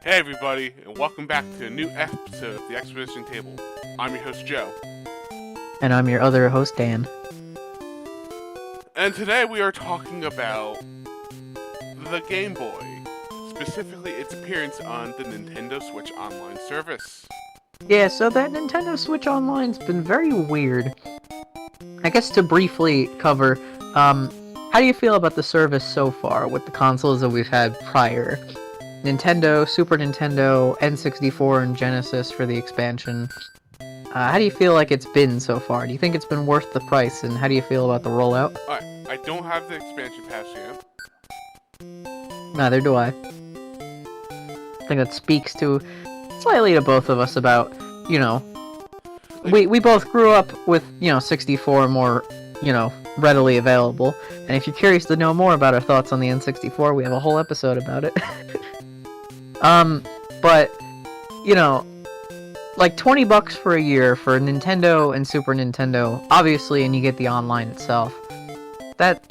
Hey everybody, and welcome back to a new episode of the Exposition Table. I'm your host Joe, And I'm your other host, Dan. and today we are talking about the Game Boy, specifically its appearance on the Nintendo Switch Online service. Yeah, so that Nintendo Switch Online's been very weird. I guess to briefly cover, how do you feel about the service so far with the consoles that we've had prior? Nintendo, Super Nintendo, N64, and Genesis for the expansion. How do you feel like it's been so far? Do you think it's been worth the price, and how do you feel about the rollout? Alright, I don't have the expansion pass yet. Neither do I. I think that speaks to slightly to both of us about, we both grew up with, 64 more, readily available. And if you're curious to know more about our thoughts on the N64, we have a whole episode about it. But, like $20 for a year for Nintendo and Super Nintendo, obviously, and you get the online itself. That,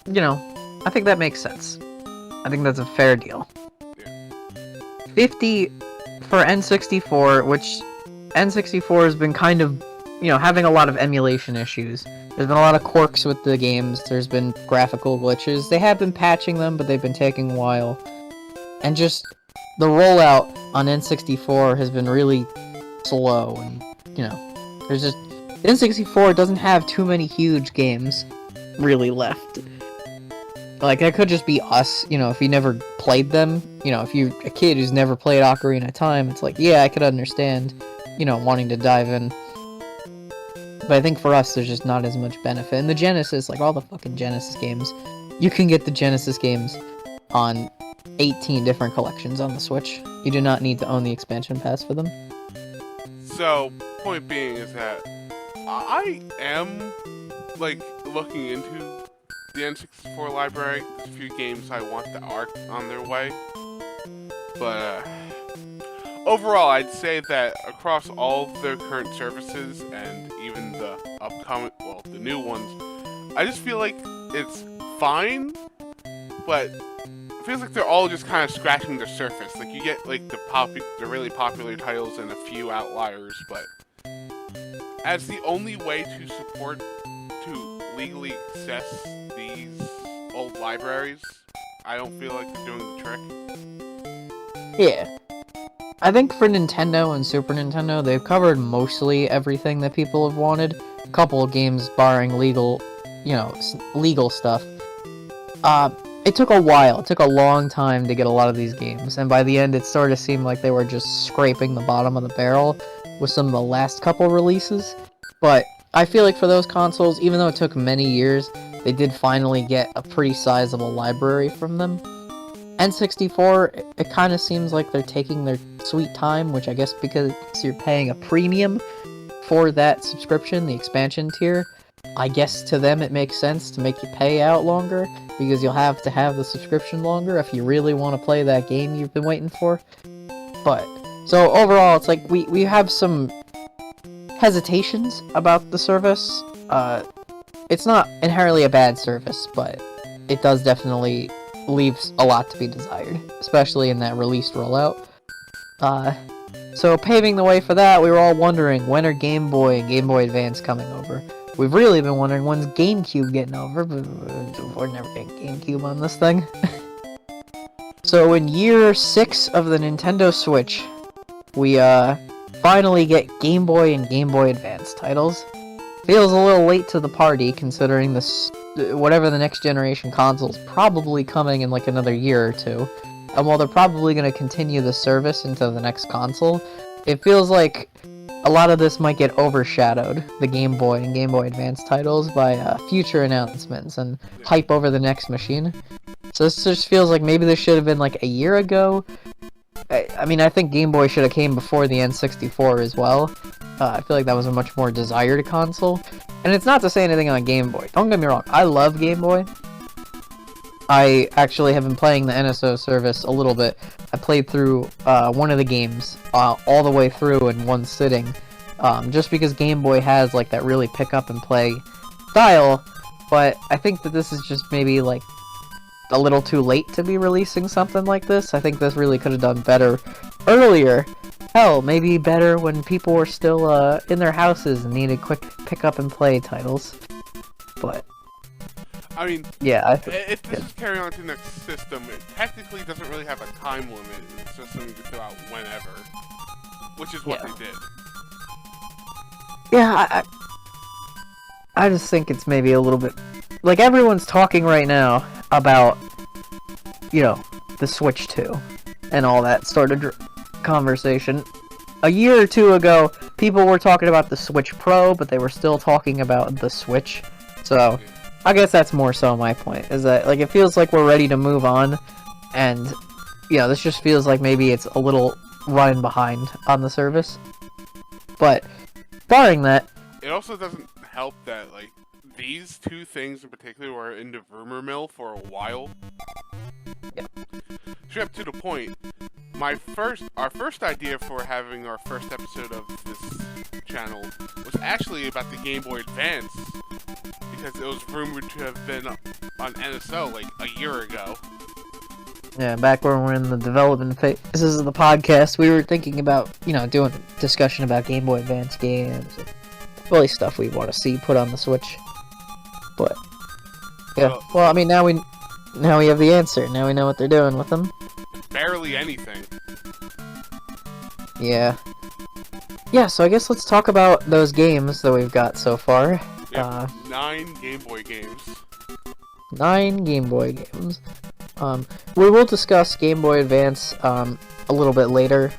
I think that makes sense. I think that's a fair deal. Yeah. 50 for N64, which N64 has been kind of, having a lot of emulation issues. There's been a lot of quirks with the games. There's been graphical glitches. They have been patching them, but they've been taking a while. And just the rollout on N64 has been really slow, and there's just N64 doesn't have too many huge games really left. Like, that could just be us, if you never played them. If you're a kid who's never played Ocarina of Time, it's like, yeah, I could understand, wanting to dive in. But I think for us, there's just not as much benefit. And the Genesis, like all the fucking Genesis games, you can get the Genesis games on 18 different collections on the Switch. You do not need to own the expansion pass for them. So, point being is that I am, looking into the N64 library. There's a few games I want that are on their way. But, overall, I'd say that across all of their current services and even the the new ones, I just feel like it's fine, but it feels like they're all just kind of scratching the surface. Like, you get, the really popular titles and a few outliers, but as the only way to legally access these old libraries, I don't feel like they're doing the trick. Yeah. I think for Nintendo and Super Nintendo, they've covered mostly everything that people have wanted. A couple of games barring legal stuff. It took a while. It took a long time to get a lot of these games, and by the end, it sort of seemed like they were just scraping the bottom of the barrel with some of the last couple releases. But I feel like for those consoles, even though it took many years, they did finally get a pretty sizable library from them. N64, it kind of seems like they're taking their sweet time, which I guess because you're paying a premium for that subscription, the expansion tier, I guess to them it makes sense to make you pay out longer, because you'll have to have the subscription longer if you really want to play that game you've been waiting for. But, so overall, it's like we have some hesitations about the service. It's not inherently a bad service, but it does definitely leaves a lot to be desired, especially in that released rollout. So paving the way for that, we were all wondering, when are Game Boy and Game Boy Advance coming over? We've really been wondering, when's GameCube getting over, but we're never getting GameCube on this thing. So in year 6 of the Nintendo Switch, we finally get Game Boy and Game Boy Advance titles. Feels a little late to the party, considering this, whatever the next generation console is probably coming in like another year or two. And while they're probably going to continue the service into the next console, it feels like a lot of this might get overshadowed, the Game Boy and Game Boy Advance titles, by future announcements and hype over the next machine. So this just feels like maybe this should have been like a year ago. I mean, I think Game Boy should have came before the N64 as well. I feel like that was a much more desired console. And it's not to say anything on Game Boy. Don't get me wrong, I love Game Boy. I actually have been playing the NSO service a little bit. I played through one of the games all the way through in one sitting. Just because Game Boy has like that really pick up and play style. But I think that this is just maybe like a little too late to be releasing something like this. I think this really could have done better earlier. Hell, maybe better when people were still in their houses and needed quick pick up and play titles. But I mean, yeah, if this is carrying on to the next system, it technically doesn't really have a time limit. It's just something to throw out whenever, which is what they did. Yeah, I just think it's maybe a little bit... Like, everyone's talking right now about, you know, the Switch 2 and all that sort of conversation. A year or two ago, people were talking about the Switch Pro, but they were still talking about the Switch. So, I guess that's more so my point, is that, like, it feels like we're ready to move on, and, you know, this just feels like maybe it's a little running behind on the service. But, barring that... It also doesn't help that, like, these two things in particular were in the rumor mill for a while. Yeah. Straight up to the point, our first idea for having our first episode of this channel was actually about the Game Boy Advance, because it was rumored to have been on NSO like a year ago. Yeah, back when we're in the development phases of the podcast, we were thinking about, you know, doing a discussion about Game Boy Advance games, and really stuff we want to see put on the Switch. But yeah, well, I mean, now we have the answer. Now we know what they're doing with them. Barely anything. Yeah. Yeah, so I guess let's talk about those games that we've got so far. Yeah, 9 Game Boy games. 9 Game Boy games. We will discuss Game Boy Advance a little bit later.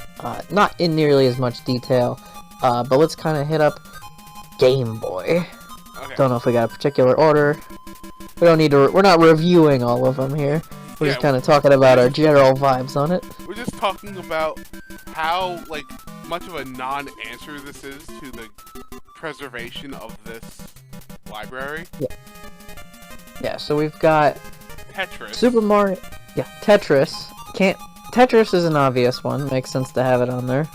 Not in nearly as much detail, but let's kind of hit up Game Boy. Okay. Don't know if we got a particular order. We don't need to. We're not reviewing all of them here. We're just kind of talking about our general vibes on it. We're just talking about how, like, much of a non-answer this is to the preservation of this library. Yeah. Yeah. So we've got Tetris. Super Mario. Yeah. Tetris. Tetris is an obvious one. Makes sense to have it on there.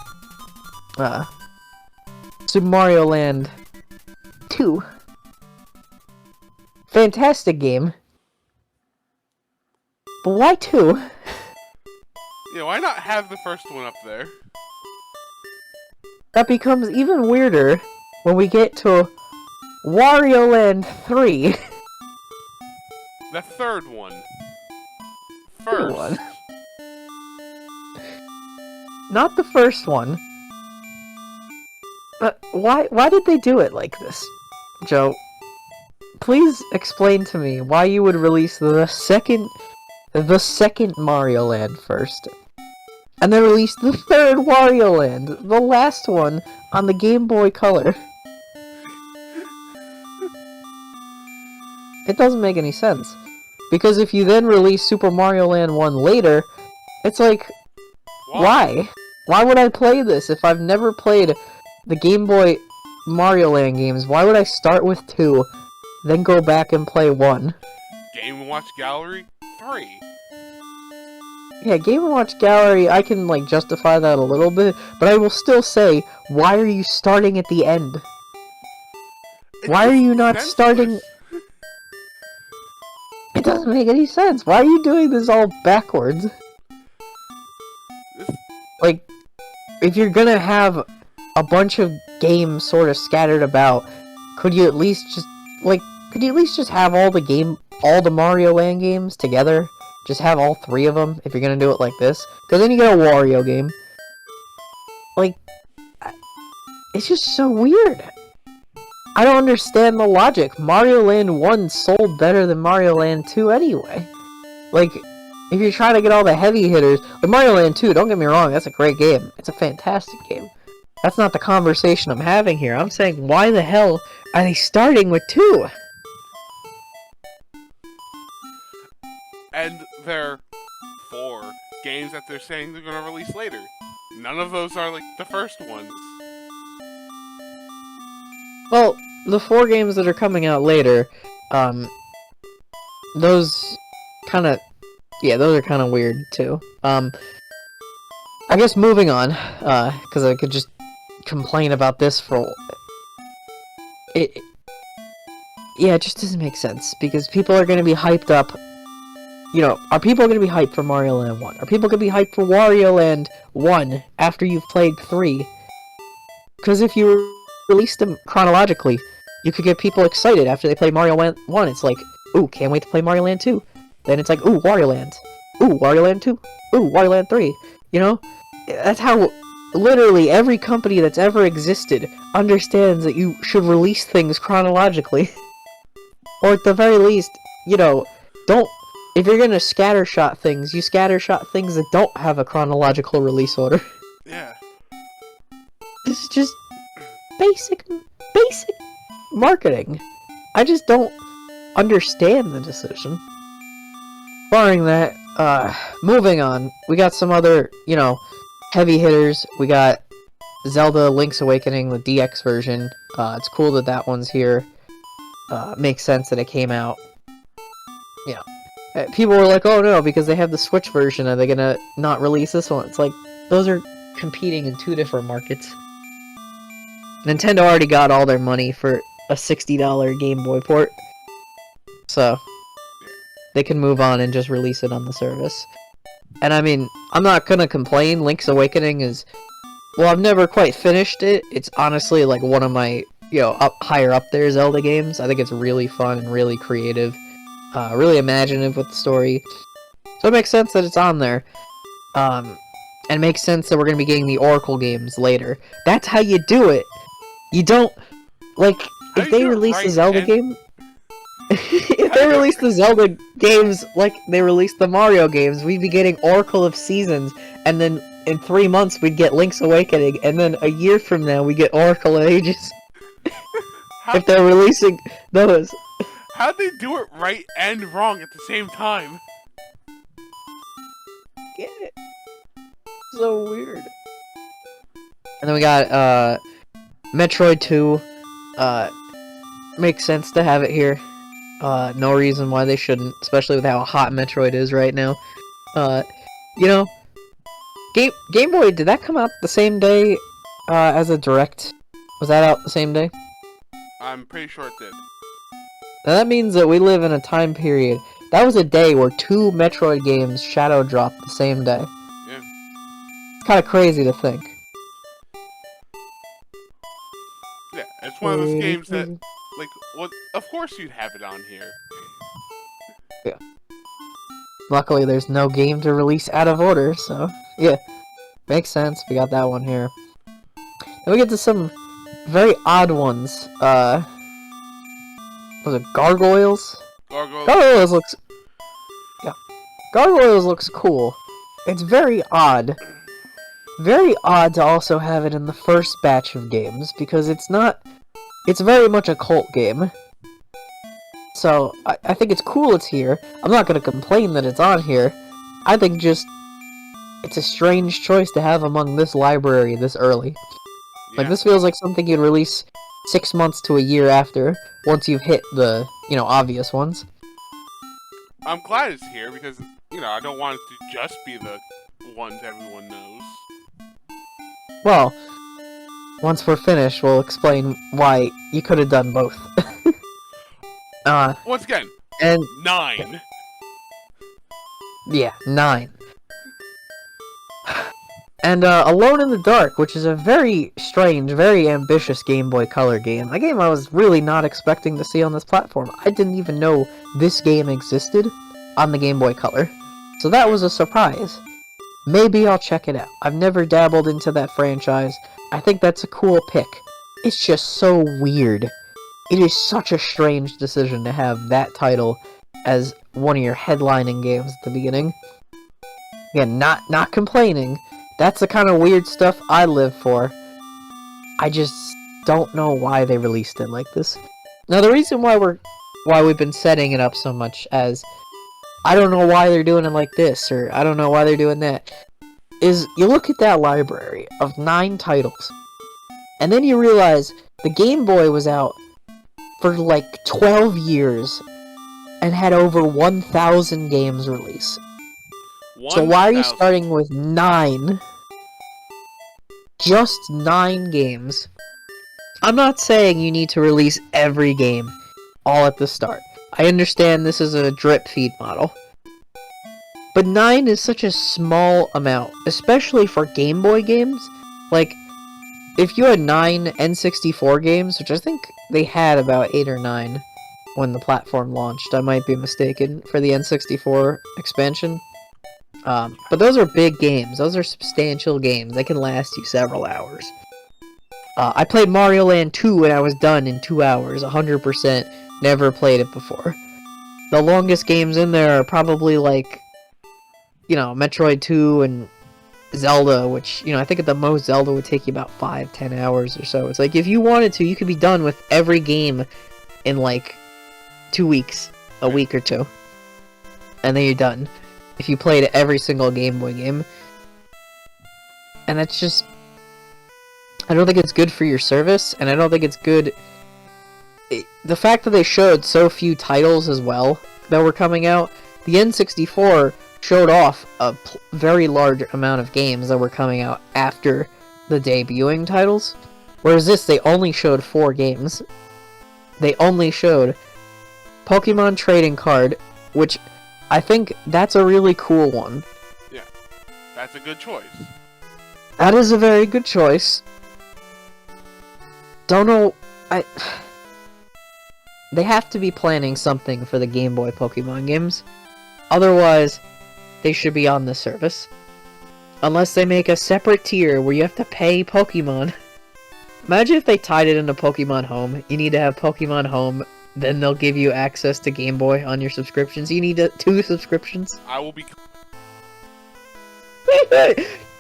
Super Mario Land 2. Fantastic game. But why 2? Yeah, why not have the first one up there? That becomes even weirder when we get to Wario Land 3. The third one. Third one. Not the first one. But why did they do it like this? Joe, please explain to me why you would release the second Mario Land first, and then release the third Wario Land, the last one, on the Game Boy Color. It doesn't make any sense. Because if you then release Super Mario Land 1 later, it's like, why? Why would I play this if I've never played the Game Boy Mario Land games? Why would I start with 2, then go back and play 1? Game & Watch Gallery 3. Yeah, Game & Watch Gallery, I can, like, justify that a little bit, but I will still say, why are you starting at the end? Why are you not starting... It doesn't make any sense. Why are you doing this all backwards? Like, if you're gonna have a bunch of games sort of scattered about, could you at least just have all the Mario Land games together? Just have all 3 of them if you're gonna do it like this? Because then you get a Wario game. Like, it's just so weird. I don't understand the logic. Mario Land 1 sold better than Mario Land 2 anyway. Like, if you're trying to get all the heavy hitters... Like, Mario Land 2, don't get me wrong, that's a great game. It's a fantastic game. That's not the conversation I'm having here. I'm saying, why the hell are they starting with 2? And there are 4 games that they're saying they're going to release later. None of those are, like, the first ones. Well, the 4 games that are coming out later, those kind of... Yeah, those are kind of weird, too. I guess moving on, because I could just complain about this for... Yeah, it just doesn't make sense, because people are going to be hyped up are people going to be hyped for Mario Land 1? Are people going to be hyped for Wario Land 1 after you've played 3? Because if you release them chronologically, you could get people excited after they play Mario Land 1. It's like, ooh, can't wait to play Mario Land 2. Then it's like, ooh, Wario Land. Ooh, Wario Land 2. Ooh, Wario Land 3. That's how literally every company that's ever existed understands that you should release things chronologically. Or at the very least, don't... If you're gonna scattershot things, you scattershot things that don't have a chronological release order. Yeah. This is just basic marketing. I just don't understand the decision. Barring that, moving on, we got some other, heavy hitters. We got Zelda Link's Awakening, the DX version. It's cool that that one's here. Makes sense that it came out. People were like, oh no, because they have the Switch version, are they gonna not release this one? It's like, those are competing in two different markets. Nintendo already got all their money for a $60 Game Boy port. So, they can move on and just release it on the service. And I mean, I'm not gonna complain, Link's Awakening is... Well, I've never quite finished it. It's honestly like one of my, higher up there Zelda games. I think it's really fun and really creative. Really imaginative with the story. So it makes sense that it's on there. And it makes sense that we're gonna be getting the Oracle games later. That's how you do it! You don't... Like, if they release the Zelda game... if they release the Zelda games like they released the Mario games, we'd be getting Oracle of Seasons, and then in 3 months we'd get Link's Awakening, and then a year from now we get Oracle of Ages. If they're releasing those. How'd they do it right and wrong at the same time? Get it? So weird. And then we got, Metroid 2. Makes sense to have it here. No reason why they shouldn't, especially with how hot Metroid is right now. Game Boy, did that come out the same day, as a Direct? Was that out the same day? I'm pretty sure it did. Now that means that we live in a time period. That was a day where 2 Metroid games shadow dropped the same day. Yeah. It's kind of crazy to think. Yeah, it's one of those games that, like, what? Of course you'd have it on here. Yeah. Luckily, there's no game to release out of order, so yeah, makes sense. We got that one here. Then we get to some very odd ones. Was it Gargoyles? Gargoyles looks... Yeah. Gargoyles looks cool. It's very odd. Very odd to also have it in the first batch of games, because it's not... It's very much a cult game. So, I think it's cool it's here. I'm not gonna complain that it's on here. I think just... It's a strange choice to have among this library this early. Yeah. Like, this feels like something you'd release 6 months to a year after, once you've hit the, obvious ones. I'm glad it's here because, I don't want it to just be the ones everyone knows. Well, once we're finished, we'll explain why you could have done both. Once again, and 9. Yeah, 9. And, Alone in the Dark, which is a very strange, very ambitious Game Boy Color game. A game I was really not expecting to see on this platform. I didn't even know this game existed on the Game Boy Color. So that was a surprise. Maybe I'll check it out. I've never dabbled into that franchise. I think that's a cool pick. It's just so weird. It is such a strange decision to have that title as one of your headlining games at the beginning. Again, not complaining. That's the kind of weird stuff I live for. I just don't know why they released it like this. Now, the reason why we've been setting it up so much as I don't know why they're doing it like this, or I don't know why they're doing that, is you look at that library of 9 titles, and then you realize the Game Boy was out for like 12 years and had over 1,000 games released. So why are you starting with 9? Just 9 games. I'm not saying you need to release every game all at the start. I understand this is a drip feed model. But 9 is such a small amount, especially for Game Boy games. Like, if you had 9 N64 games, which I think they had about 8 or 9 when the platform launched, I might be mistaken, for the N64 expansion. But those are big games. Those are substantial games. They can last you several hours. I played Mario Land 2 and I was done in 2 hours, 100%. Never played it before. The longest games in there are probably like, you know, Metroid 2 and Zelda, which, you know, I think at the most Zelda would take you about 5-10 hours or so. It's like, if you wanted to, you could be done with every game in like 2 weeks, a week or two. And then you're done. If you played every single Game Boy game. And that's just... I don't think it's good for your service, and I don't think it's good... The fact that they showed so few titles as well that were coming out, the N64 showed off a very large amount of games that were coming out after the debuting titles. Whereas this, they only showed 4 games. They only showed Pokemon Trading Card, which I think that's a really cool one. Yeah, that's a good choice. That is a very good choice. Don't know... They have to be planning something for the Game Boy Pokemon games. Otherwise, they should be on the service. Unless they make a separate tier where you have to pay Pokemon. Imagine if they tied it into Pokemon Home. You need to have Pokemon Home, then they'll give you access to Game Boy on your subscriptions. You need 2 subscriptions. I will be...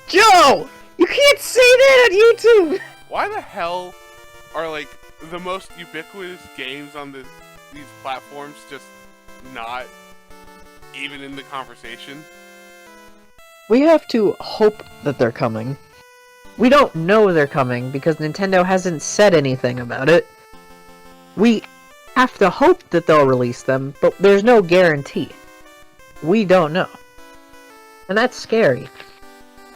Joe! You can't say that on YouTube! Why the hell are, like, the most ubiquitous games on these platforms just not even in the conversation? We have to hope that they're coming. We don't know they're coming because Nintendo hasn't said anything about it. We have to hope that they'll release them, but there's no guarantee. We don't know. And that's scary.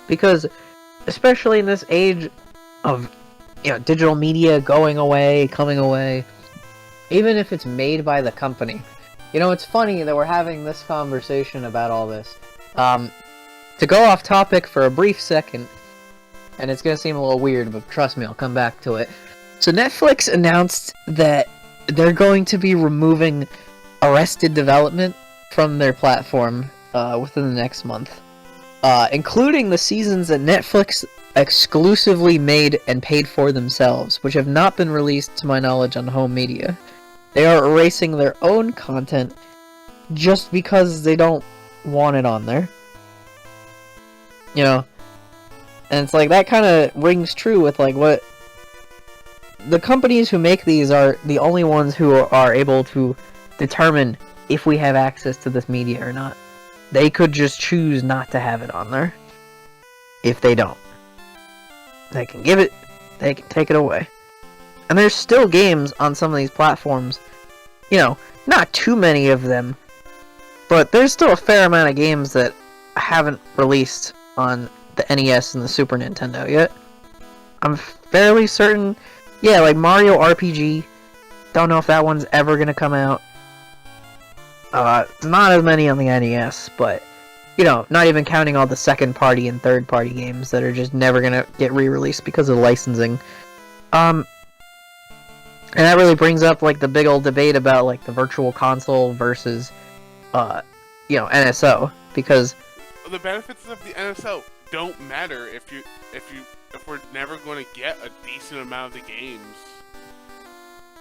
Because, especially in this age of, you know, digital media going away, coming away, even if it's made by the company. You know, it's funny that we're having this conversation about all this. To go off topic for a brief second, and it's gonna seem a little weird, but trust me, I'll come back to it. So Netflix announced that they're going to be removing Arrested Development from their platform within the next month. Including the seasons that Netflix exclusively made and paid for themselves, which have not been released to my knowledge on home media. They are erasing their own content just because they don't want it on there. You know? And it's like, that kind of rings true with like what... The companies who make these are the only ones who are able to determine if we have access to this media or not. They could just choose not to have it on there. If they don't. They can give it, they can take it away. And there's still games on some of these platforms. You know, not too many of them. But there's still a fair amount of games that haven't released on the NES and the Super Nintendo yet. I'm fairly certain... Yeah, like Mario RPG. Don't know if that one's ever gonna come out. Not as many on the NES, but... You know, not even counting all the second-party and third-party games that are just never gonna get re-released because of licensing. And that really brings up, like, the big old debate about, like, the Virtual Console versus, you know, NSO. Because... The benefits of the NSO don't matter if we're never going to get a decent amount of the games.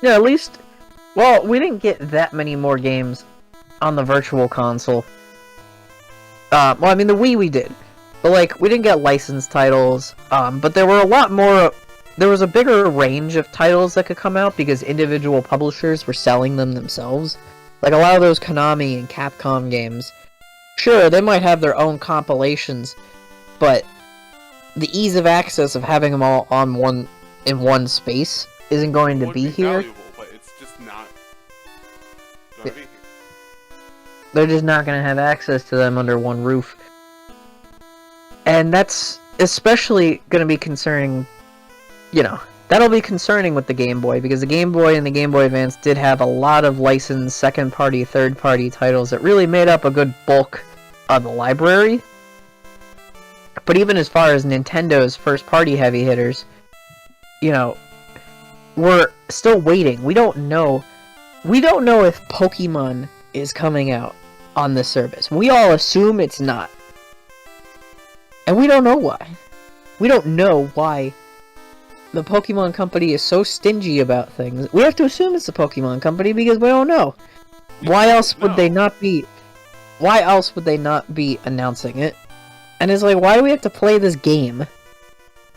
Yeah, at least... Well, we didn't get that many more games on the Virtual Console. Well, I mean, the Wii we did. But, like, we didn't get licensed titles. But there were a lot more... There was a bigger range of titles that could come out because individual publishers were selling them themselves. Like, a lot of those Konami and Capcom games... Sure, they might have their own compilations, but the ease of access of having them all on in one space isn't going to be here. Valuable, but it's just not going to be here. They're just not going to have access to them under one roof. And that's especially going to be concerning, you know, that'll be concerning with the Game Boy, because the Game Boy and the Game Boy Advance did have a lot of licensed second-party, third-party titles that really made up a good bulk the library. But even as far as Nintendo's first-party heavy hitters, you know, we're still waiting. We don't know if Pokemon is coming out on this service. We all assume it's not. And we don't know why. We don't know why the Pokemon Company is so stingy about things. We have to assume it's the Pokemon Company because we don't know. Why else would they not be announcing it? And it's like, why do we have to play this game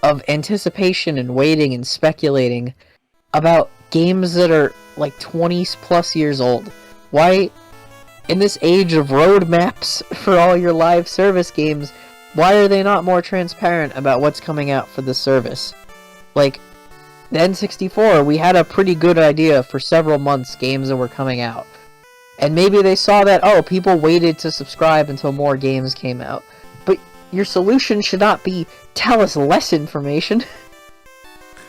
of anticipation and waiting and speculating about games that are like 20 plus years old? Why, in this age of roadmaps for all your live service games, why are they not more transparent about what's coming out for the service? Like, the N64, we had a pretty good idea for several months games that were coming out. And maybe they saw that, oh, people waited to subscribe until more games came out. But your solution should not be, tell us less information.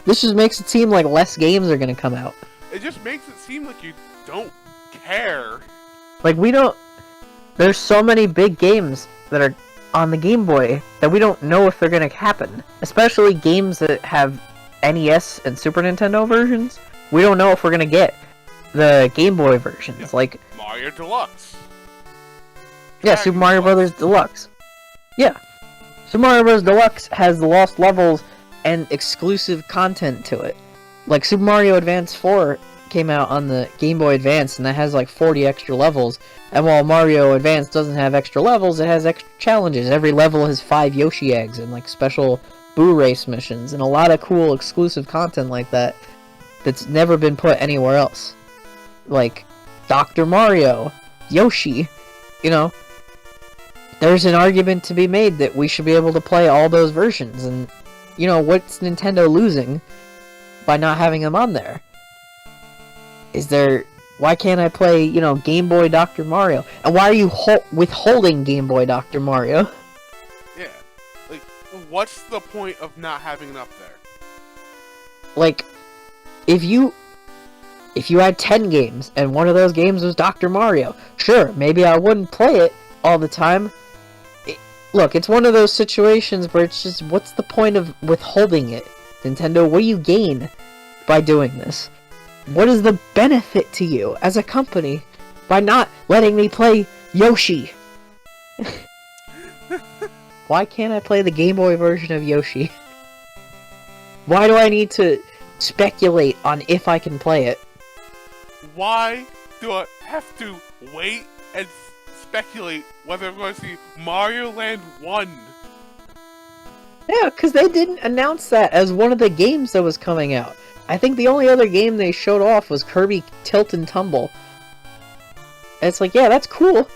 This just makes it seem like less games are gonna come out. It just makes it seem like you don't care. Like, we don't... There's so many big games that are on the Game Boy that we don't know if they're gonna happen. Especially games that have NES and Super Nintendo versions. We don't know if we're gonna get the Game Boy versions. Yeah. Like Mario Deluxe. Yeah, Super Mario Bros. Deluxe. Yeah. Super Mario Bros. Deluxe has the Lost Levels and exclusive content to it. Like, Super Mario Advance 4 came out on the Game Boy Advance, and that has like 40 extra levels. And while Mario Advance doesn't have extra levels, it has extra challenges. Every level has 5 Yoshi eggs and like special Boo Race missions, and a lot of cool exclusive content like that that's never been put anywhere else. Like Dr. Mario, Yoshi, you know. There's an argument to be made that we should be able to play all those versions, and, you know, what's Nintendo losing by not having them on there? Why can't I play, you know, Game Boy Dr. Mario? And why are you withholding Game Boy Dr. Mario? Yeah, like, what's the point of not having it up there? Like, if you had 10 games, and one of those games was Dr. Mario, sure, maybe I wouldn't play it all the time. Look, it's one of those situations where it's just, what's the point of withholding it? Nintendo, what do you gain by doing this? What is the benefit to you as a company by not letting me play Yoshi? Why can't I play the Game Boy version of Yoshi? Why do I need to speculate on if I can play it? Why do I have to wait and speculate whether I'm going to see Mario Land 1? Yeah, because they didn't announce that as one of the games that was coming out. I think the only other game they showed off was Kirby Tilt and Tumble. And it's like, yeah, that's cool.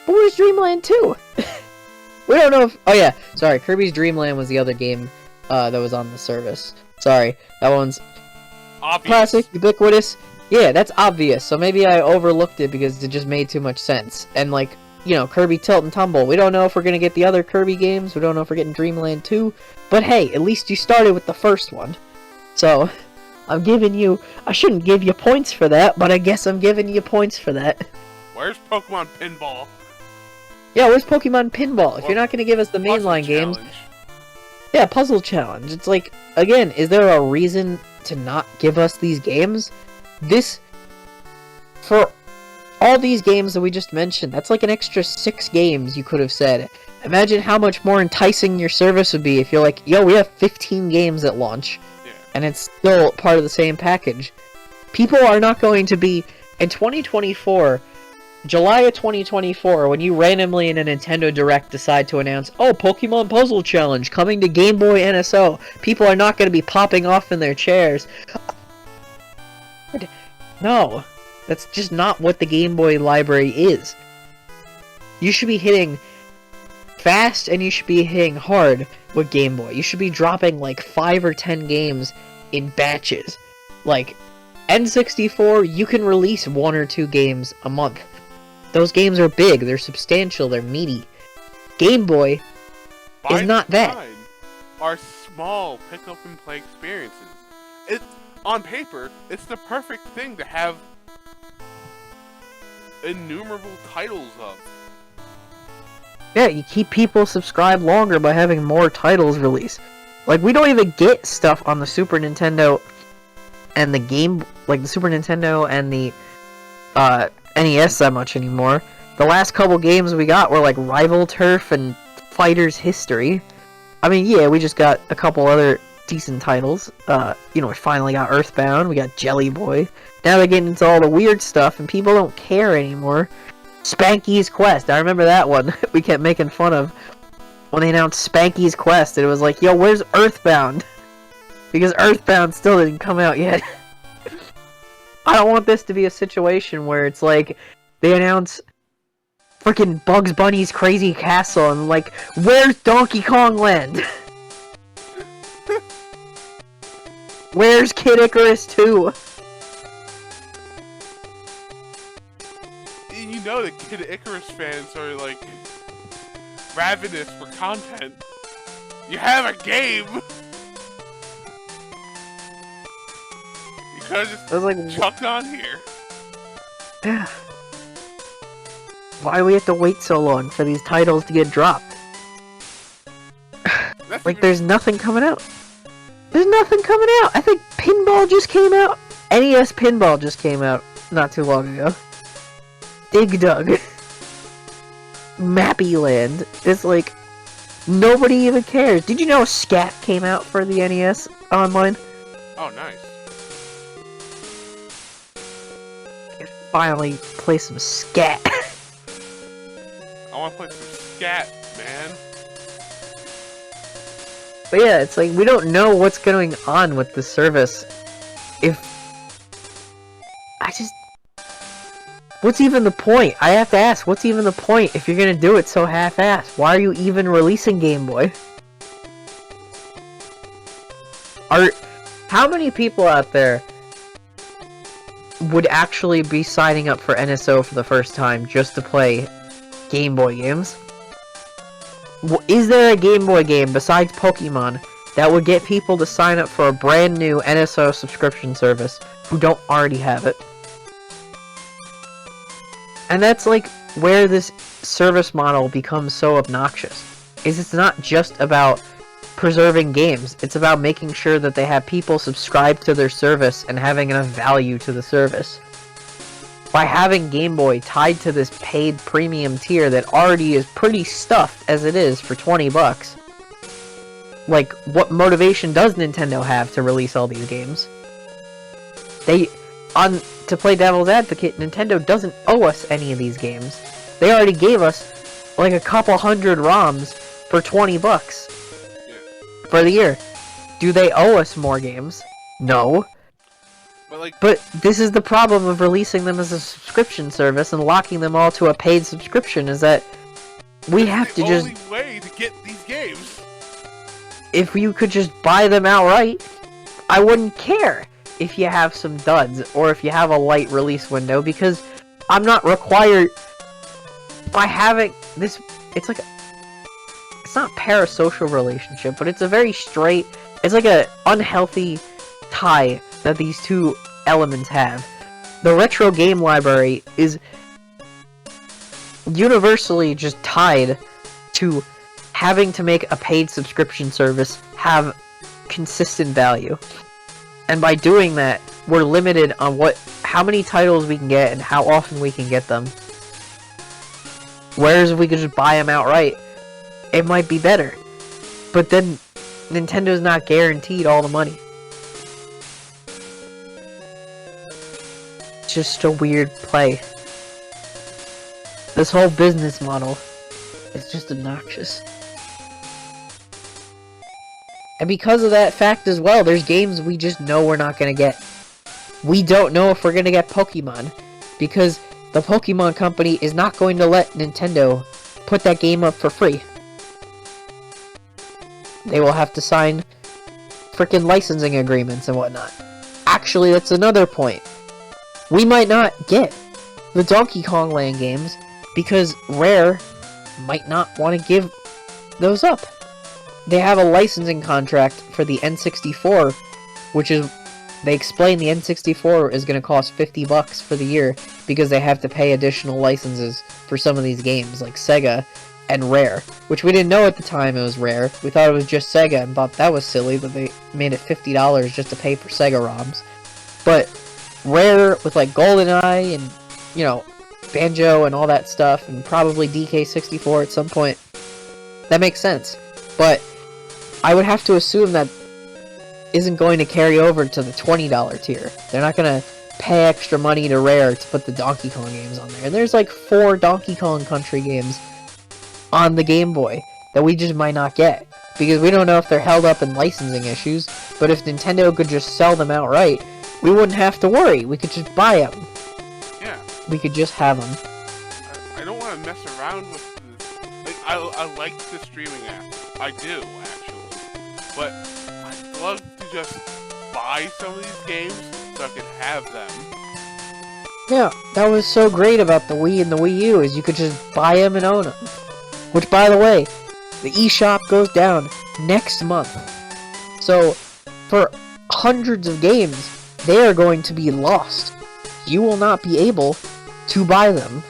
But where's Dreamland 2? We don't know if... Oh yeah, sorry, Kirby's Dream Land was the other game that was on the service. Sorry, that one's... Obvious. Classic, ubiquitous. Yeah, that's obvious, so maybe I overlooked it because it just made too much sense. And like, you know, Kirby Tilt and Tumble. We don't know if we're gonna get the other Kirby games. We don't know if we're getting Dreamland 2. But hey, at least you started with the first one. So, I'm giving you... I shouldn't give you points for that, but I guess I'm giving you points for that. Where's Pokemon Pinball? Yeah, where's Pokemon Pinball? If you're not gonna give us the mainline games... Yeah, Puzzle Challenge. It's like, again, is there a reason to not give us these games? For all these games that we just mentioned, that's like an extra 6 games you could have said. Imagine how much more enticing your service would be if you're like, yo, we have 15 games at launch. Yeah. And it's still part of the same package. People are not going to be... In 2024, July of 2024, when you randomly in a Nintendo Direct decide to announce, oh, Pokemon Puzzle Challenge coming to Game Boy NSO, people are not going to be popping off in their chairs. No, that's just not what the Game Boy library is. You should be hitting fast and you should be hitting hard with Game Boy. You should be dropping like 5 or 10 games in batches. Like, N64, you can release 1 or 2 games a month. Those games are big, they're substantial, they're meaty. Game Boy is not that. Are small pick-up-and-play experiences. On paper, it's the perfect thing to have innumerable titles of. Yeah, you keep people subscribed longer by having more titles released. Like, we don't even get stuff on the Super Nintendo and the the Super Nintendo and the NES that much anymore. The last couple games we got were like Rival Turf and Fighter's History. I mean, yeah, we just got a couple other decent titles. We finally got Earthbound, we got Jelly Boy. Now they're getting into all the weird stuff, and people don't care anymore. Spanky's Quest, I remember that one. We kept making fun of when they announced Spanky's Quest, and it was like, yo, where's Earthbound? Because Earthbound still didn't come out yet. I don't want this to be a situation where it's like, they announce freaking Bugs Bunny's Crazy Castle, and like, where's Donkey Kong Land? Where's Kid Icarus 2? You know the Kid Icarus fans are like ravenous for content. You have a game. You could have just like, chucked on here. Yeah. Why do we have to wait so long for these titles to get dropped? Like, there's nothing coming out. There's nothing coming out. I think Pinball just came out. NES Pinball just came out not too long ago. Dig Dug. Mappy Land. It's like, nobody even cares. Did you know Scat came out for the NES online? Oh, nice. Finally play some Scat. I want to play some Scat, man. But yeah, it's like, we don't know what's going on with the service. What's even the point? I have to ask, what's even the point if you're gonna do it so half-assed? Why are you even releasing Game Boy? How many people out there would actually be signing up for NSO for the first time just to play Game Boy games? Is there a Game Boy game besides Pokemon that would get people to sign up for a brand new NSO subscription service who don't already have it? And that's like where this service model becomes so obnoxious. It's not just about preserving games, it's about making sure that they have people subscribe to their service and having enough value to the service. By having Game Boy tied to this paid premium tier that already is pretty stuffed as it is for 20 bucks. Like, what motivation does Nintendo have to release all these games? To play devil's advocate, Nintendo doesn't owe us any of these games. They already gave us like a couple hundred ROMs for 20 bucks for the year. Do they owe us more games? No. But this is the problem of releasing them as a subscription service and locking them all to a paid subscription, is that we have to just... It's the only way to get these games. If you could just buy them outright, I wouldn't care if you have some duds, or if you have a light release window, because I'm not required... By having this... It's like it's not a parasocial relationship, but it's a very straight... It's like a unhealthy tie that these two elements have. The retro game library is universally just tied to having to make a paid subscription service have consistent value. And by doing that, we're limited on how many titles we can get and how often we can get them. Whereas if we could just buy them outright, it might be better. But then Nintendo's not guaranteed all the money. It's just a weird play. This whole business model is just obnoxious. And because of that fact as well, there's games we just know we're not gonna get. We don't know if we're gonna get Pokemon, because the Pokemon company is not going to let Nintendo put that game up for free. They will have to sign frickin' licensing agreements and whatnot. Actually, that's another point. We might not get the Donkey Kong Land games because Rare might not want to give those up. They have a licensing contract for the N64, which is, they explain the N64 is going to cost $50 for the year because they have to pay additional licenses for some of these games, like Sega and Rare, which we didn't know at the time it was Rare. We thought it was just Sega and thought that was silly that they made it $50 just to pay for Sega ROMs. But Rare with like GoldenEye and, you know, Banjo and all that stuff, and probably DK64 at some point, that makes sense. But I would have to assume that isn't going to carry over to the $20 tier. They're not going to pay extra money to Rare to put the Donkey Kong games on there. And there's like 4 Donkey Kong Country games on the Game Boy that we just might not get, because we don't know if they're held up in licensing issues. But if Nintendo could just sell them outright, we wouldn't have to worry. We could just buy them. Yeah. We could just have them. I don't want to mess around with this. Like, I like the streaming app. I do, actually. But I'd love to just buy some of these games so I could have them. Yeah, that was so great about the Wii and the Wii U, is you could just buy them and own them. Which, by the way, the eShop goes down next month. So, for hundreds of games, they are going to be lost. You will not be able to buy them.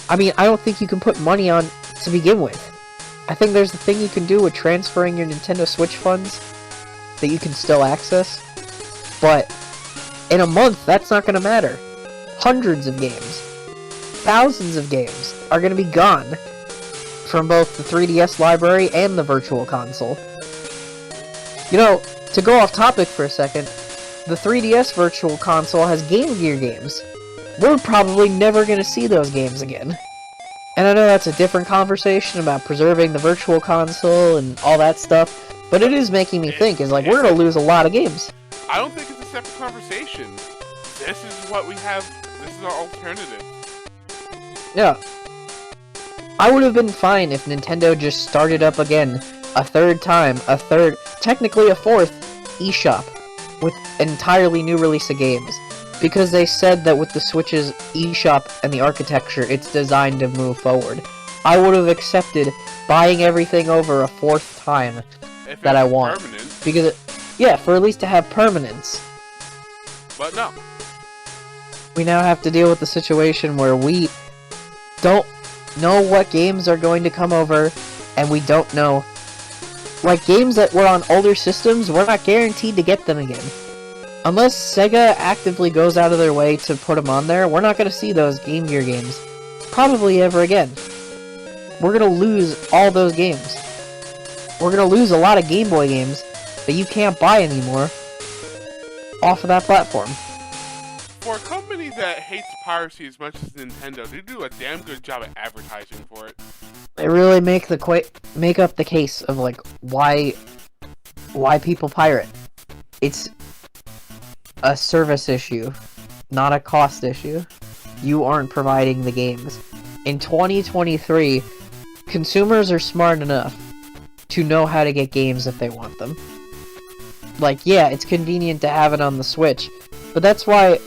I mean, I don't think you can put money on to begin with. I think there's a thing you can do with transferring your Nintendo Switch funds that you can still access. But in a month, that's not going to matter. Hundreds of games, thousands of games are going to be gone from both the 3DS library and the Virtual Console. You know, to go off topic for a second, the 3DS Virtual Console has Game Gear games. We're probably never going to see those games again. And I know that's a different conversation about preserving the Virtual Console and all that stuff, but it is making me think, is like, we're going to lose a lot of games. I don't think it's a separate conversation. This is what we have. This is our alternative. Yeah. I would have been fine if Nintendo just started up again a third time, technically a fourth eShop with entirely new release of games. Because they said that with the Switch's eShop and the architecture, it's designed to move forward. I would have accepted buying everything over a fourth time that I want. Permanent. Because, yeah, for at least to have permanence. But no. We now have to deal with the situation where we don't know what games are going to come over, and we don't know. Like, games that were on older systems, we're not guaranteed to get them again. Unless Sega actively goes out of their way to put them on there, we're not going to see those Game Gear games probably ever again. We're going to lose all those games. We're going to lose a lot of Game Boy games that you can't buy anymore off of that platform. For a company that hates piracy as much as Nintendo, they do a damn good job at advertising for it. They really make up the case of like why people pirate. It's a service issue, not a cost issue. You aren't providing the games. In 2023, consumers are smart enough to know how to get games if they want them. Like, yeah, it's convenient to have it on the Switch, but that's why.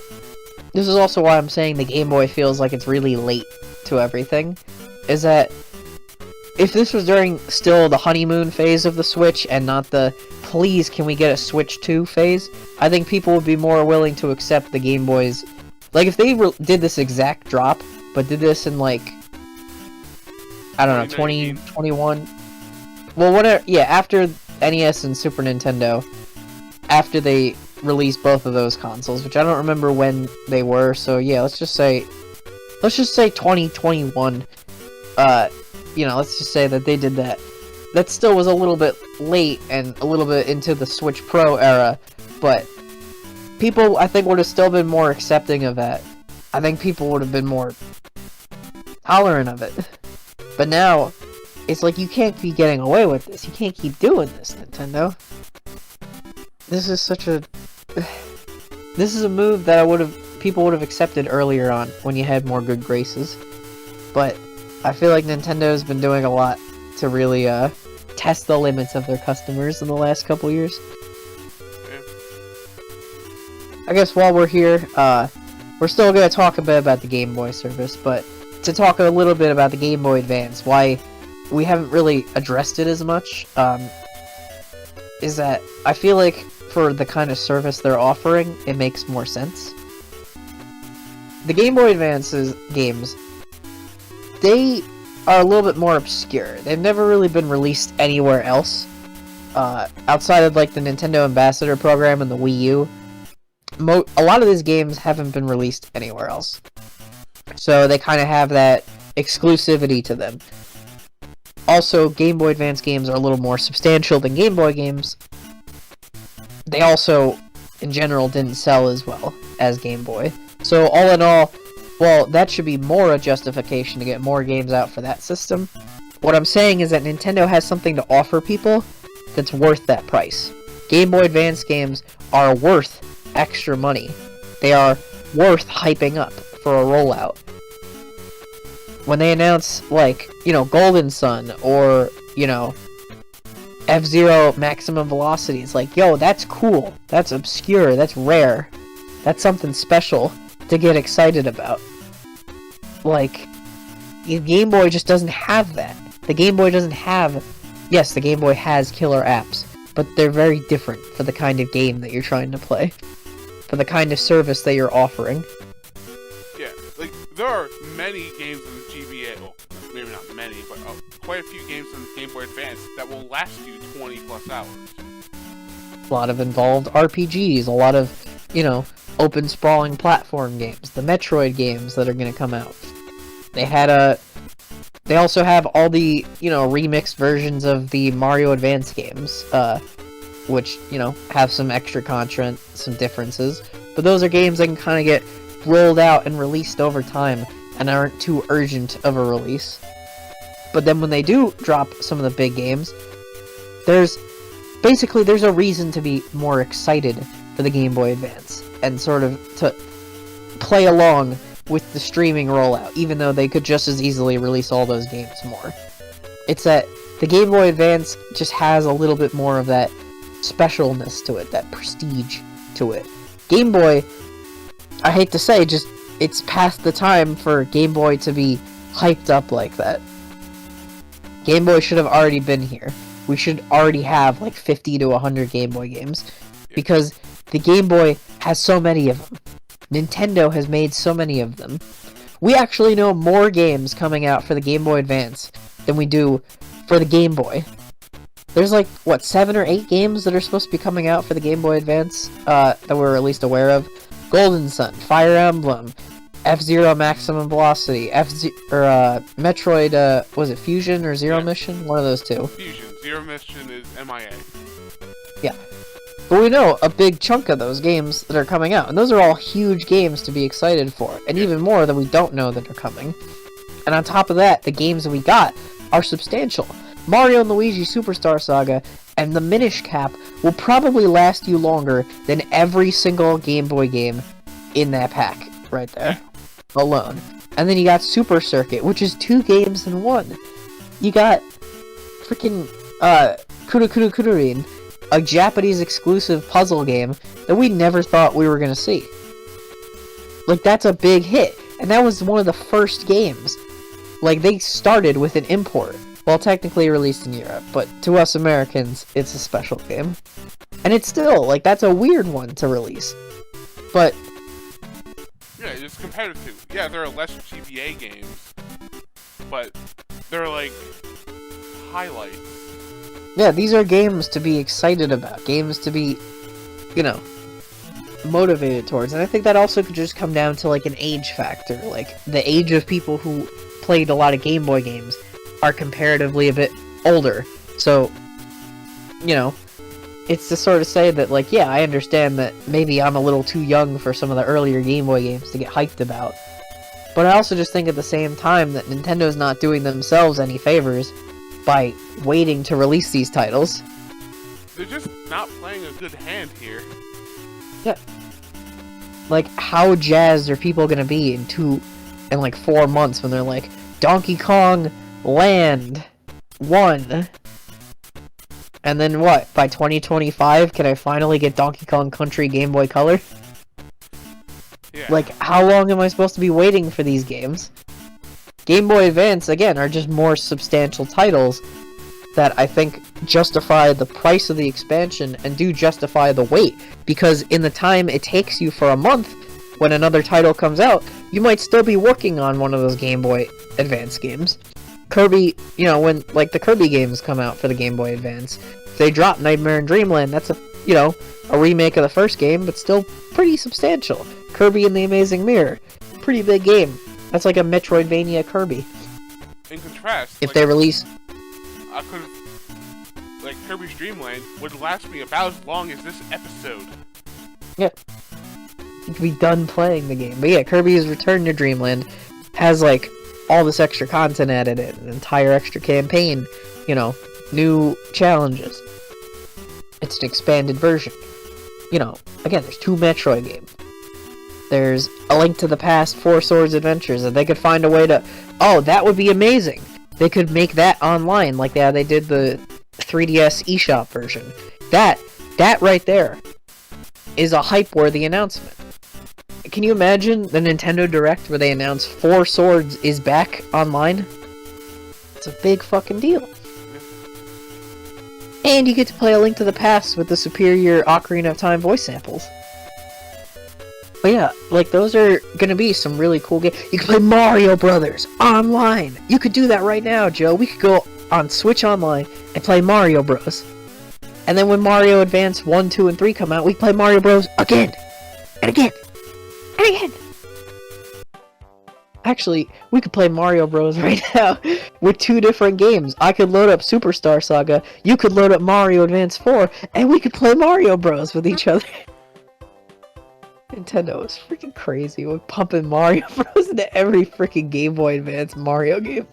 This is also why I'm saying the Game Boy feels like it's really late to everything. Is that if this was during still the honeymoon phase of the Switch and not the please can we get a Switch 2 phase, I think people would be more willing to accept the Game Boys. Like, if they did this exact drop, but did this in, like, I don't know, 2021? Well, whatever, yeah, after NES and Super Nintendo, after they released both of those consoles, which I don't remember when they were, so yeah, let's just say 2021, you know, let's just say that they did that. That still was a little bit late and a little bit into the Switch Pro era, but people, I think, would have still been more accepting of that. I think people would have been more tolerant of it. But now, it's like, you can't be getting away with this. You can't keep doing this, Nintendo. This is such a... This is a move that people would have accepted earlier on, when you had more good graces. But I feel like Nintendo's been doing a lot to really, test the limits of their customers in the last couple years. Yeah. I guess while we're here, we're still going to talk a bit about the Game Boy service, but to talk a little bit about the Game Boy Advance, why we haven't really addressed it as much, is that I feel like for the kind of service they're offering, it makes more sense. The Game Boy Advance's games, they are a little bit more obscure. They've never really been released anywhere else. Outside of like the Nintendo Ambassador Program and the Wii U, a lot of these games haven't been released anywhere else. So they kind of have that exclusivity to them. Also, Game Boy Advance games are a little more substantial than Game Boy games. They also, in general, didn't sell as well as Game Boy. So all in all, well, that should be more a justification to get more games out for that system. What I'm saying is that Nintendo has something to offer people that's worth that price. Game Boy Advance games are worth extra money. They are worth hyping up for a rollout. When they announce, like, you know, Golden Sun, or, you know, F-Zero Maximum Velocity, it's like, yo, that's cool, that's obscure, that's rare, that's something special to get excited about. Like, the Game Boy just doesn't have that. The Game Boy doesn't have... Yes, the Game Boy has killer apps, but they're very different for the kind of game that you're trying to play. For the kind of service that you're offering. Yeah, like, there are many games in the GBA, well, maybe not many, but quite a few games in the Game Boy Advance that will last you 20 plus hours. A lot of involved RPGs, a lot of, you know, open sprawling platform games, the Metroid games that are going to come out. They also have all the, you know, remixed versions of the Mario Advance games, which, you know, have some extra content, some differences, but those are games that can kind of get rolled out and released over time, and aren't too urgent of a release. But then when they do drop some of the big games, there's a reason to be more excited for the Game Boy Advance, and sort of to play along with the streaming rollout, even though they could just as easily release all those games more. It's that the Game Boy Advance just has a little bit more of that specialness to it, that prestige to it. Game Boy, I hate to say, just, it's past the time for Game Boy to be hyped up like that. Game Boy should have already been here. We should already have like 50 to 100 Game Boy games, because the Game Boy has so many of them. Nintendo has made so many of them. We actually know more games coming out for the Game Boy Advance than we do for the Game Boy. There's like, what, 7 or 8 games that are supposed to be coming out for the Game Boy Advance, that we're at least aware of. Golden Sun, Fire Emblem, F-Zero Maximum Velocity, Metroid, was it Fusion or Zero Mission? One of those two. Fusion. Zero Mission is MIA. Yeah. But we know a big chunk of those games that are coming out, and those are all huge games to be excited for, and even more that we don't know that are coming. And on top of that, the games that we got are substantial. Mario and Luigi Superstar Saga and the Minish Cap will probably last you longer than every single Game Boy game in that pack, right there, alone. And then you got Super Circuit, which is 2 games in 1. You got freaking, Kuru Kuru Kururin, a Japanese exclusive puzzle game that we never thought we were gonna see. Like, that's a big hit, and that was one of the first games. Like, they started with an import, well, technically released in Europe, but to us Americans, it's a special game. And it's still, like, that's a weird one to release. But... yeah, it's competitive. Yeah, there are less GBA games, but they're, like, highlights. yeah, these are games to be excited about, games to be, you know, motivated towards. And I think that also could just come down to, like, an age factor. Like, the age of people who played a lot of Game Boy games are comparatively a bit older. So, you know, it's to sort of say that, like, yeah, I understand that maybe I'm a little too young for some of the earlier Game Boy games to get hyped about. But I also just think at the same time that Nintendo's not doing themselves any favors by waiting to release these titles. They're just not playing a good hand here. Yeah. Like, how jazzed are people gonna be in like 4 months when they're like, Donkey Kong Land 1. And then what? By 2025, can I finally get Donkey Kong Country Game Boy Color? Yeah. Like, how long am I supposed to be waiting for these games? Game Boy Advance, again, are just more substantial titles that I think justify the price of the expansion and do justify the wait. Because in the time it takes you for a month, when another title comes out, you might still be working on one of those Game Boy Advance games. Kirby, you know, when like the Kirby games come out for the Game Boy Advance, if they drop Nightmare in Dreamland, that's a, you know, a remake of the first game, but still pretty substantial. Kirby and the Amazing Mirror, pretty big game. That's like a Metroidvania Kirby. In contrast, If they release, I could have, like, Kirby's Dreamland would last me about as long as this episode. yeah, you could be done playing the game. But yeah, Kirby's Return to Dreamland has like all this extra content added in, an entire extra campaign, you know, new challenges. It's an expanded version. You know, again, there's 2 Metroid games. There's A Link to the Past, 4 Swords Adventures, and they could find a way to... Oh, that would be amazing! They could make that online, like they did the 3DS eShop version. That right there is a hype-worthy announcement. Can you imagine the Nintendo Direct where they announce 4 Swords is back online? It's a big fucking deal. And you get to play A Link to the Past with the superior Ocarina of Time voice samples. But yeah, like, those are gonna be some really cool games. You can play Mario Brothers online! You could do that right now, Joe. We could go on Switch Online and play Mario Bros. And then when Mario Advance 1, 2, and 3 come out, we play Mario Bros. Again! And again! And again! Actually, we could play Mario Bros. Right now with 2 different games. I could load up Superstar Saga, you could load up Mario Advance 4, and we could play Mario Bros. With each other. Nintendo is freaking crazy with pumping Mario Bros. Into every freaking Game Boy Advance Mario game.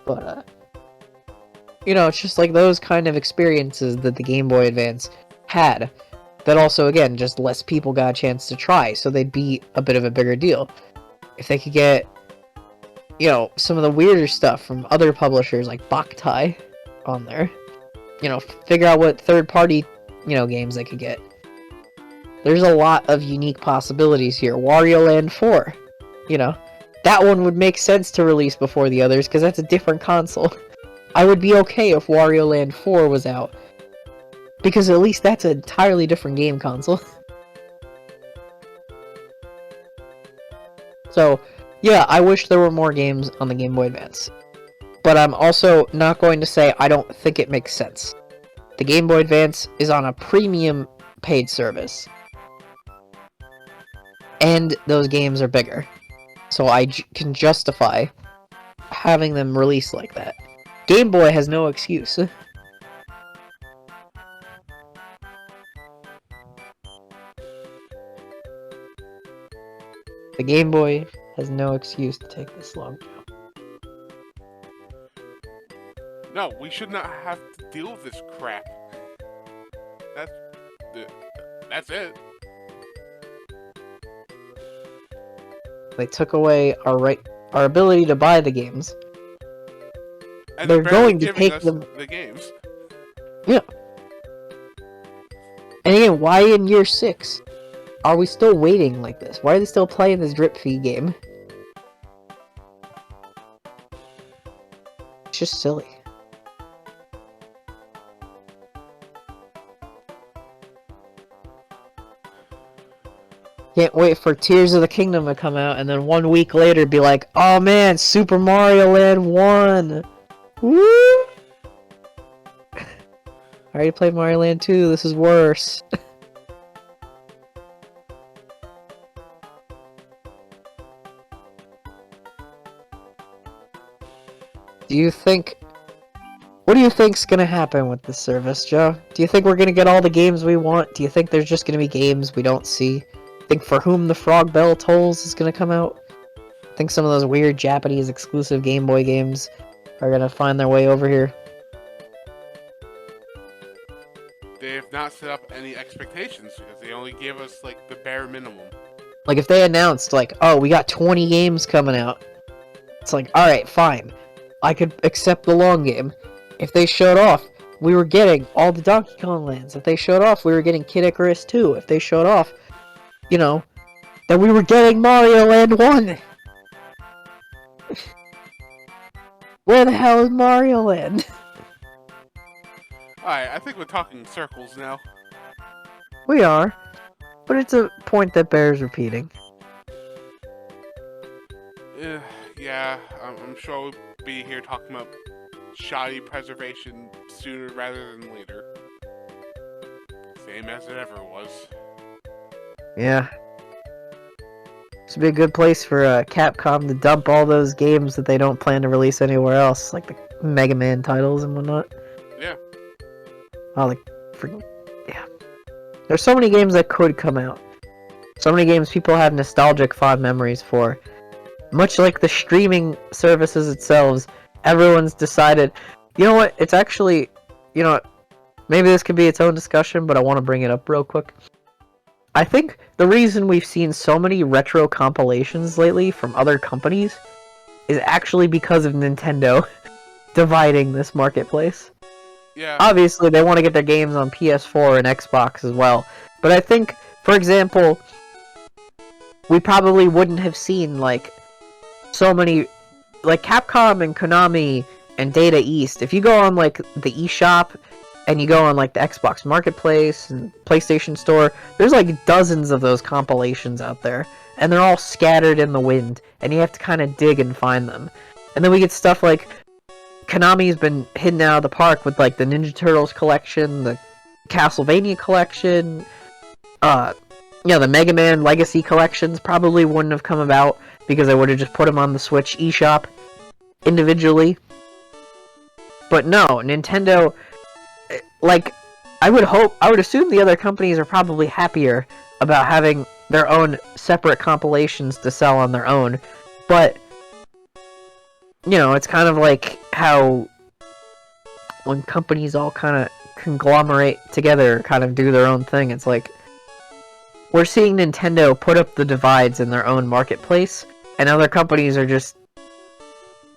But, you know, it's just like those kind of experiences that the Game Boy Advance had. That also, again, just less people got a chance to try, so they'd be a bit of a bigger deal. If they could get, you know, some of the weirder stuff from other publishers like Boktai on there. You know, figure out what third-party, you know, games they could get. There's a lot of unique possibilities here. Wario Land 4, you know, that one would make sense to release before the others, because that's a different console. I would be okay if Wario Land 4 was out, because at least that's an entirely different game console. So, yeah, I wish there were more games on the Game Boy Advance. But I'm also not going to say I don't think it makes sense. The Game Boy Advance is on a premium paid service. And those games are bigger. So I can justify having them released like that. Game Boy has no excuse. The Game Boy has no excuse to take this long. No, we should not have to deal with this crap. That's it. They took away our ability to buy the games. And They're going to take the games. Yeah. And again, why in year 6 are we still waiting like this? Why are they still playing this drip feed game? It's just silly. Can't wait for Tears of the Kingdom to come out and then 1 week later be like, oh man, Super Mario Land 1! Woo! I already played Mario Land 2, this is worse. What do you think's gonna happen with this service, Joe? Do you think we're gonna get all the games we want? Do you think there's just gonna be games we don't see? Think For Whom the Frog Bell Tolls is gonna come out? Think some of those weird Japanese exclusive Game Boy games are gonna find their way over here? They have not set up any expectations because they only gave us like the bare minimum. Like if they announced like, oh, we got 20 games coming out, it's like, alright, fine. I could accept the long game. If they showed off, we were getting all the Donkey Kong lands. If they showed off, we were getting Kid Icarus 2. If they showed off, you know, that we were getting Mario Land 1. Where the hell is Mario Land? Alright, I think we're talking circles now. We are, but it's a point that bears repeating. Yeah, Yeah, I'm sure we'll be here talking about shoddy preservation sooner rather than later. Same as it ever was. Yeah. This would be a good place for Capcom to dump all those games that they don't plan to release anywhere else, like the Mega Man titles and whatnot. Yeah. Oh, like, freaking, yeah. There's so many games that could come out. So many games people have nostalgic, fond memories for. Much like the streaming services itself, everyone's decided, you know what, it's actually, you know, maybe this could be its own discussion, but I want to bring it up real quick. I think the reason we've seen so many retro compilations lately from other companies is actually because of Nintendo dividing this marketplace. Yeah. Obviously, they want to get their games on PS4 and Xbox as well. But I think, for example, we probably wouldn't have seen, like, so many, like, Capcom and Konami and Data East. If you go on, like, the eShop and you go on, like, the Xbox Marketplace and PlayStation Store, there's, like, dozens of those compilations out there. And they're all scattered in the wind, and you have to kind of dig and find them. And then we get stuff like Konami's been hidden out of the park with, like, the Ninja Turtles collection, the Castlevania collection, the Mega Man Legacy collections probably wouldn't have come about because I would have just put them on the Switch eShop individually. But no, Nintendo, like, I would assume the other companies are probably happier about having their own separate compilations to sell on their own. But, you know, it's kind of like how when companies all kind of conglomerate together, kind of do their own thing, it's like we're seeing Nintendo put up the divides in their own marketplace, and other companies are just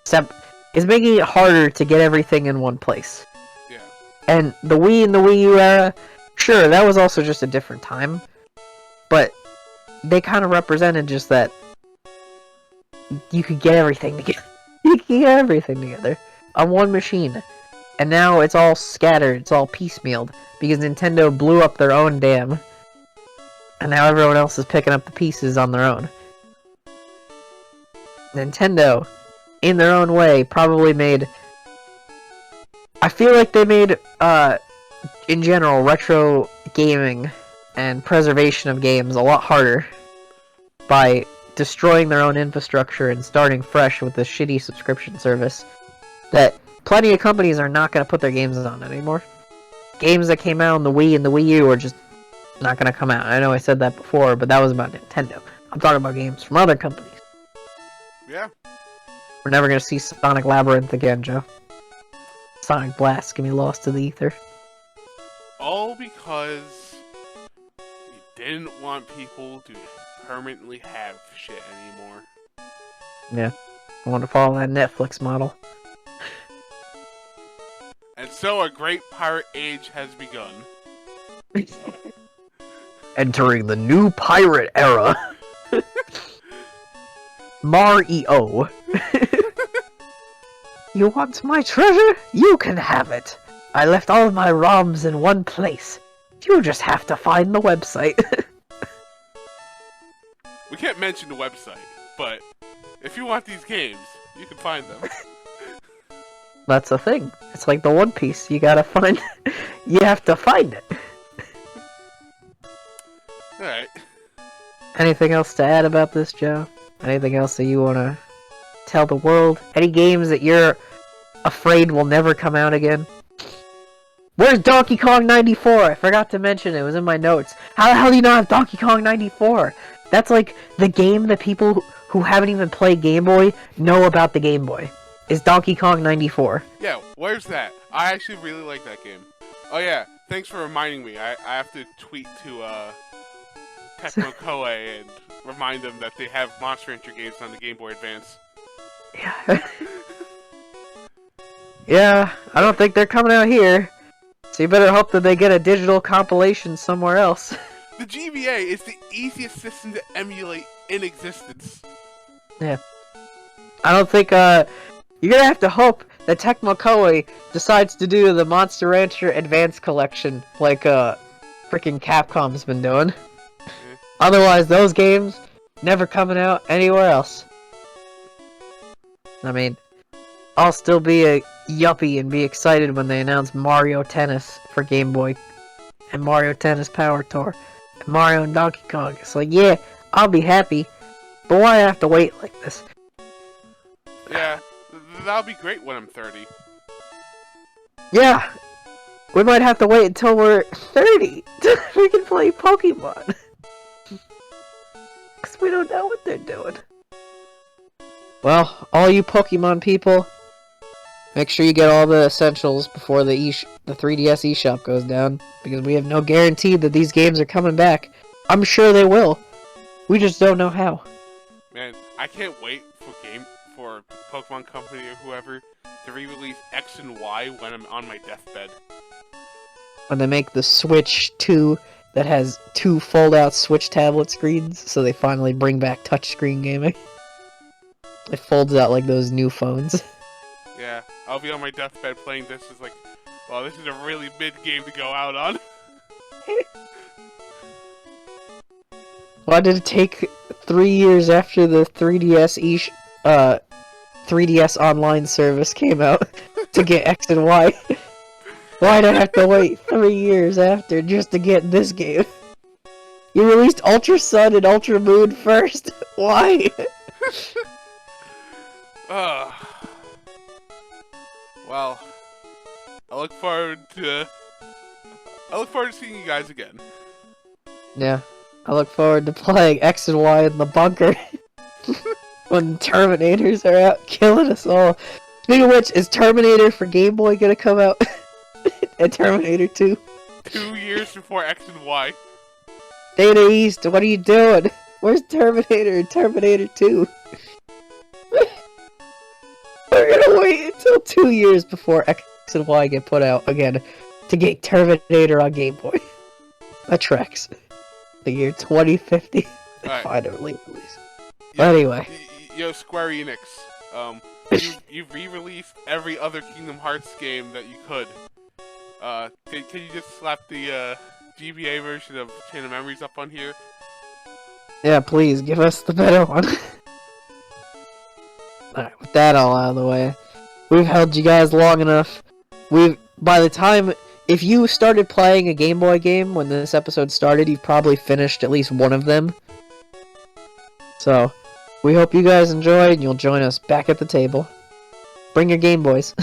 it's making it harder to get everything in one place. Yeah. And the Wii and the Wii U era, sure, that was also just a different time, but they kind of represented just that you could get everything together. You could get everything together on one machine. And now it's all scattered, it's all piecemealed, because Nintendo blew up their own dam. And now everyone else is picking up the pieces on their own. Nintendo, in their own way, probably made... I feel like they made, in general, retro gaming and preservation of games a lot harder by destroying their own infrastructure and starting fresh with this shitty subscription service that plenty of companies are not going to put their games on anymore. Games that came out on the Wii and the Wii U are just not going to come out. I know I said that before, but that was about Nintendo. I'm talking about games from other companies. Yeah. We're never going to see Sonic Labyrinth again, Joe. Sonic Blast can be lost to the ether. All because you didn't want people to permanently have shit anymore. Yeah. I want to follow that Netflix model. And so a great pirate age has begun. Entering the new pirate era. Mario. You want my treasure? You can have it. I left all of my ROMs in one place. You just have to find the website. We can't mention the website, but if you want these games, you can find them. That's the thing. It's like the One Piece. You gotta find... you have to find it. Alright. Anything else to add about this, Joe? Anything else that you wanna tell the world? Any games that you're afraid will never come out again? Where's Donkey Kong 94? I forgot to mention it. It was in my notes. How the hell do you not have Donkey Kong 94? That's like the game that people who haven't even played Game Boy know about the Game Boy. Is Donkey Kong 94. Yeah, where's that? I actually really like that game. Oh yeah, thanks for reminding me. I have to tweet to Tecmo Koei and remind them that they have Monster Hunter games on the Game Boy Advance. Yeah. Yeah, I don't think they're coming out here. So you better hope that they get a digital compilation somewhere else. The GBA is the easiest system to emulate in existence. Yeah. I don't think, you're gonna have to hope that Tecmo Koei decides to do the Monster Rancher Advance Collection like, freaking Capcom's been doing. Mm. Otherwise, those games never coming out anywhere else. I mean, I'll still be a yuppie and be excited when they announce Mario Tennis for Game Boy and Mario Tennis Power Tour and Mario and Donkey Kong. It's like, yeah, I'll be happy, but why have to wait like this? Yeah, that'll be great when I'm 30. Yeah, we might have to wait until we're 30 to we can play Pokemon. Because we don't know what they're doing. Well, all you Pokemon people, make sure you get all the essentials before the 3DS eShop goes down, because we have no guarantee that these games are coming back. I'm sure they will. We just don't know how. Man, I can't wait for Pokemon Company or whoever to re-release X and Y when I'm on my deathbed. When they make the Switch 2 that has 2 fold-out Switch tablet screens, so they finally bring back touchscreen gaming. It folds out like those new phones. Yeah, I'll be on my deathbed playing this as like, well, this is a really mid game to go out on. Why did it take 3 years after the 3DS online service came out to get X and Y? Why'd I have to wait 3 years after just to get this game? You released Ultra Sun and Ultra Moon first. Why? Well, I look forward to seeing you guys again. Yeah, I look forward to playing X and Y in the bunker when Terminators are out killing us all. Speaking of which, is Terminator for Game Boy gonna come out? And Terminator 2? 2 years before X and Y. Data East, what are you doing? Where's Terminator and Terminator 2? We're gonna wait until 2 years before X and Y get put out again to get Terminator on Game Boy. That tracks. The year 2050. Right. Finally release. Anyway. Yo, Square Enix. You've re-released every other Kingdom Hearts game that you could. Can you just slap the GBA version of Chain of Memories up on here? Yeah, please, give us the better one. Alright, with that all out of the way, we've held you guys long enough. By the time, if you started playing a Game Boy game when this episode started, you've probably finished at least one of them. So, we hope you guys enjoyed, and you'll join us back at the table. Bring your Game Boys.